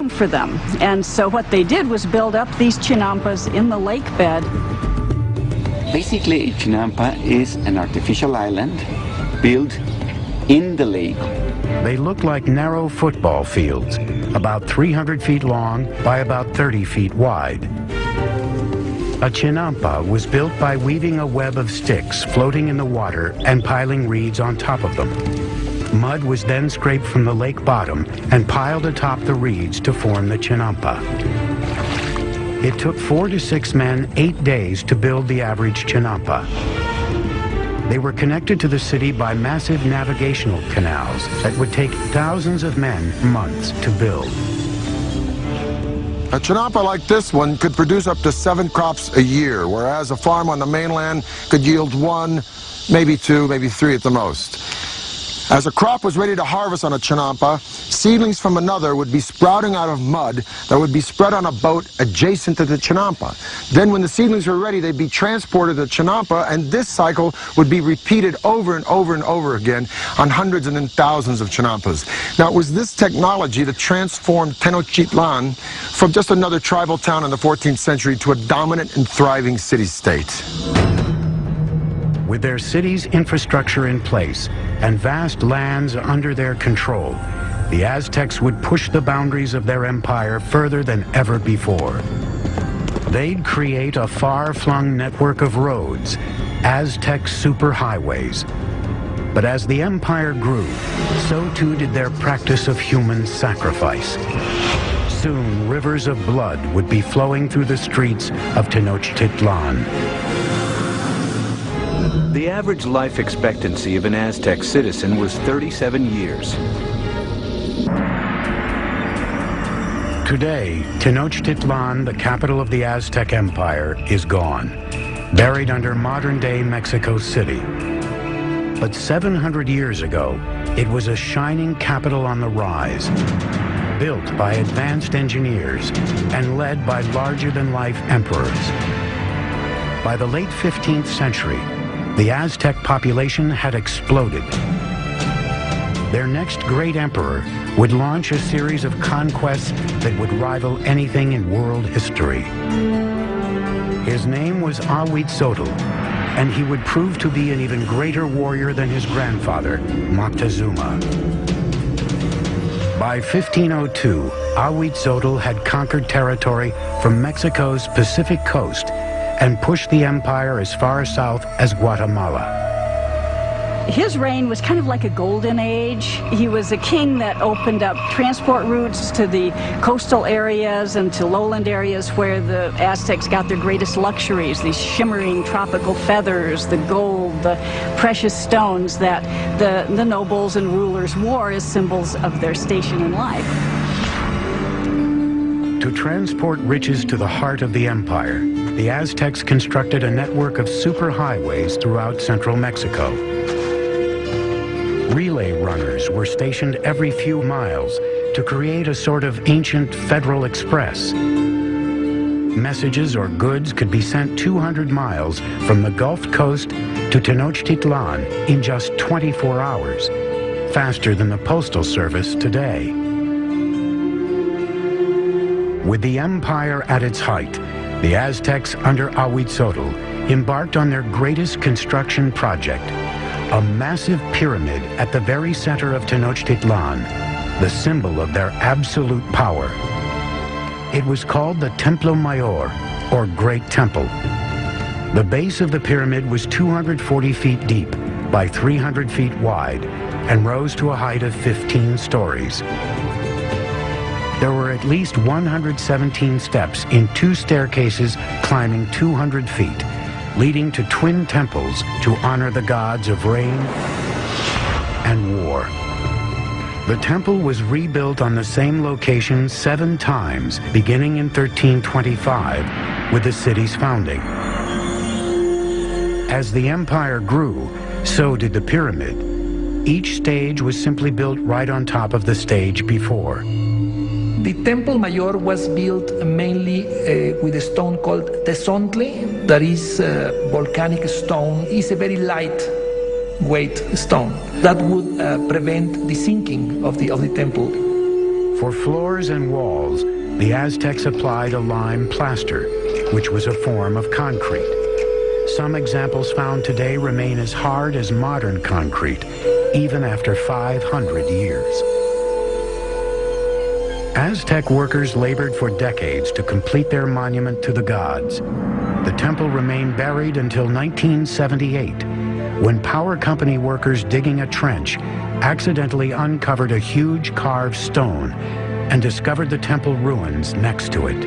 for them. And so what they did was build up these chinampas in the lake bed. Basically, Chinampa is an artificial island built in the lake. They look like narrow football fields, about 300 feet long by about 30 feet wide. A chinampa was built by weaving a web of sticks floating in the water and piling reeds on top of them. Mud was then scraped from the lake bottom and piled atop the reeds to form the chinampa. It took 4 to 6 men 8 days to build the average chinampa. They were connected to the city by massive navigational canals that would take thousands of men months to build. A chinampa like this one could produce up to 7 crops a year, whereas a farm on the mainland could yield 1, maybe 2, maybe 3 at the most. As a crop was ready to harvest on a chinampa, seedlings from another would be sprouting out of mud that would be spread on a boat adjacent to the chinampa. Then when the seedlings were ready, they'd be transported to the chinampa, and this cycle would be repeated over and over and over again on hundreds and then thousands of chinampas. Now, it was this technology that transformed Tenochtitlan from just another tribal town in the 14th century to a dominant and thriving city-state. With their city's infrastructure in place and vast lands under their control, the Aztecs would push the boundaries of their empire further than ever before. They'd create a far-flung network of roads, Aztec superhighways. But as the empire grew, so too did their practice of human sacrifice. Soon, rivers of blood would be flowing through the streets of Tenochtitlan. The average life expectancy of an Aztec citizen was 37 years. Today, Tenochtitlan, the capital of the Aztec Empire, is gone, buried under modern-day Mexico City. But 700 years ago, it was a shining capital on the rise, built by advanced engineers and led by larger-than-life emperors. By the late 15th century, the Aztec population had exploded. Their next great emperor would launch a series of conquests that would rival anything in world history. His name was Ahuitzotl, and he would prove to be an even greater warrior than his grandfather, Moctezuma. By 1502, Ahuitzotl had conquered territory from Mexico's Pacific coast and pushed the empire as far south as Guatemala. His reign was kind of like a golden age. He was a king that opened up transport routes to the coastal areas and to lowland areas where the Aztecs got their greatest luxuries, these shimmering tropical feathers, the gold, the precious stones that the nobles and rulers wore as symbols of their station in life. To transport riches to the heart of the empire, the Aztecs constructed a network of superhighways throughout central Mexico. Relay runners were stationed every few miles to create a sort of ancient Federal Express. Messages or goods could be sent 200 miles from the Gulf Coast to Tenochtitlan in just 24 hours, faster than the Postal Service today. With the empire at its height, the Aztecs under Ahuitzotl embarked on their greatest construction project, a massive pyramid at the very center of Tenochtitlan, the symbol of their absolute power. It was called the Templo Mayor, or Great Temple. The base of the pyramid was 240 feet deep by 300 feet wide and rose to a height of 15 stories. There were at least 117 steps in 2 staircases climbing 200 feet, leading to twin temples to honor the gods of rain and war. The temple was rebuilt on the same location 7 times, beginning in 1325 with the city's founding. As the empire grew, so did the pyramid. Each stage was simply built right on top of the stage before. The Templo Mayor was built mainly with a stone called tezontle, that is volcanic stone. It's a very lightweight stone that would prevent the sinking of the temple. For floors and walls, the Aztecs applied a lime plaster, which was a form of concrete. Some examples found today remain as hard as modern concrete, even after 500 years. Aztec workers labored for decades to complete their monument to the gods. The temple remained buried until 1978, when power company workers digging a trench accidentally uncovered a huge carved stone and discovered the temple ruins next to it.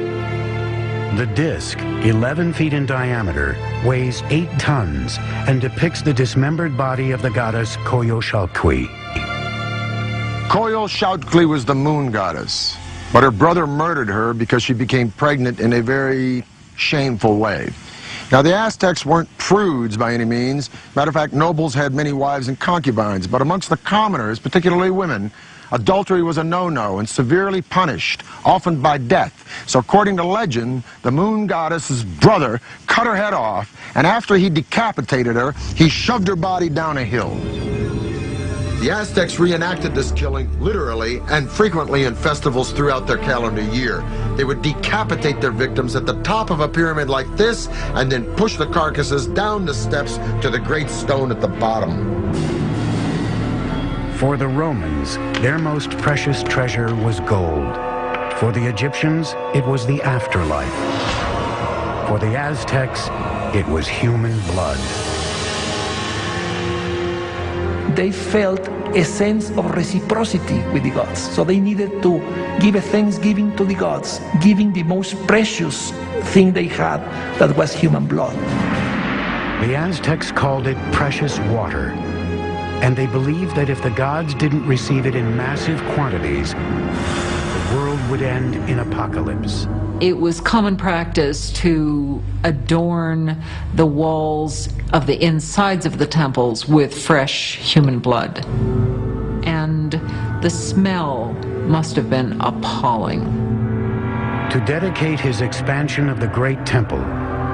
The disc, 11 feet in diameter, weighs 8 tons and depicts the dismembered body of the goddess Coyolxauhqui. Coyolxauhqui was the moon goddess, but her brother murdered her because she became pregnant in a very shameful way. Now, the Aztecs weren't prudes by any means. Matter of fact, nobles had many wives and concubines, but amongst the commoners, particularly women, adultery was a no-no and severely punished, often by death. So according to legend, the moon goddess's brother cut her head off, and after he decapitated her, he shoved her body down a hill. The Aztecs reenacted this killing literally and frequently in festivals throughout their calendar year. They would decapitate their victims at the top of a pyramid like this and then push the carcasses down the steps to the great stone at the bottom. For the Romans, their most precious treasure was gold. For the Egyptians, it was the afterlife. For the Aztecs, it was human blood. They felt a sense of reciprocity with the gods. So they needed to give a thanksgiving to the gods, giving the most precious thing they had, that was human blood. The Aztecs called it precious water, and they believed that if the gods didn't receive it in massive quantities, the world would end in apocalypse. It was common practice to adorn the walls of the insides of the temples with fresh human blood. And the smell must have been appalling. To dedicate his expansion of the Great Temple,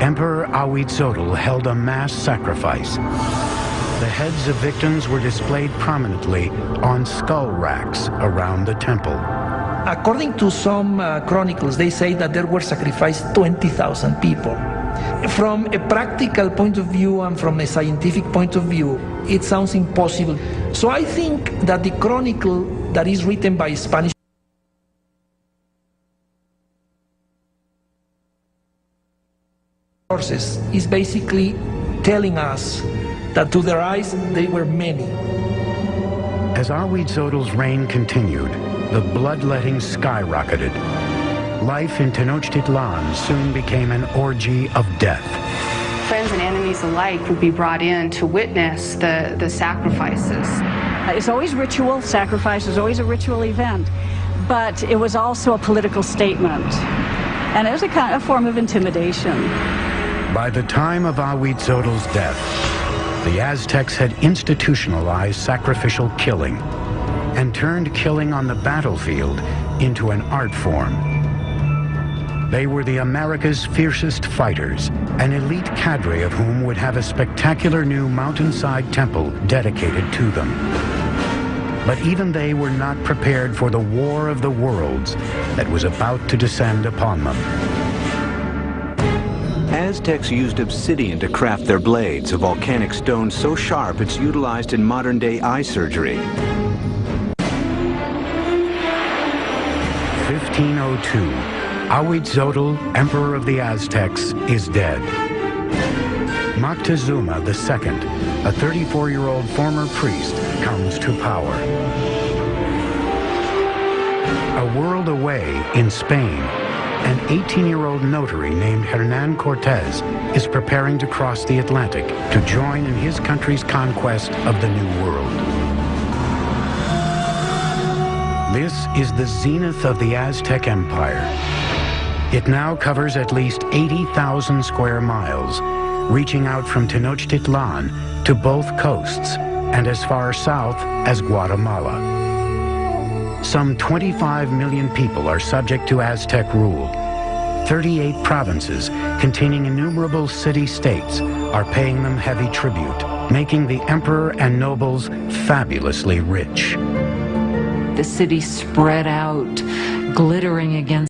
Emperor Ahuitzotl held a mass sacrifice. The heads of victims were displayed prominently on skull racks around the temple. According to some chronicles, they say that there were sacrificed 20,000 people. From a practical point of view and from a scientific point of view, it sounds impossible. So I think that the chronicle that is written by Spanish sources is basically telling us that to their eyes they were many. As Ahuitzotl's reign continued, the bloodletting skyrocketed. Life in Tenochtitlan soon became an orgy of death. Friends and enemies alike would be brought in to witness the sacrifices. It's always ritual. Sacrifice is always a ritual event, but it was also a political statement, and it was a form of intimidation. By the time of Ahuitzotl's death, the Aztecs had institutionalized sacrificial killing and turned killing on the battlefield into an art form. They were the America's fiercest fighters, an elite cadre of whom would have a spectacular new mountainside temple dedicated to them. But even they were not prepared for the war of the worlds that was about to descend upon them. Aztecs used obsidian to craft their blades, a volcanic stone so sharp it's utilized in modern-day eye surgery. 1502, Ahuitzotl, Emperor of the Aztecs, is dead. Moctezuma II, a 34-year-old former priest, comes to power. A world away in Spain, an 18-year-old notary named Hernan Cortez is preparing to cross the Atlantic to join in his country's conquest of the New World. This is the zenith of the Aztec Empire. It now covers at least 80,000 square miles, reaching out from Tenochtitlan to both coasts and as far south as Guatemala. Some 25 million people are subject to Aztec rule. 38 provinces containing innumerable city-states are paying them heavy tribute, making the emperor and nobles fabulously rich. the city spread out, glittering against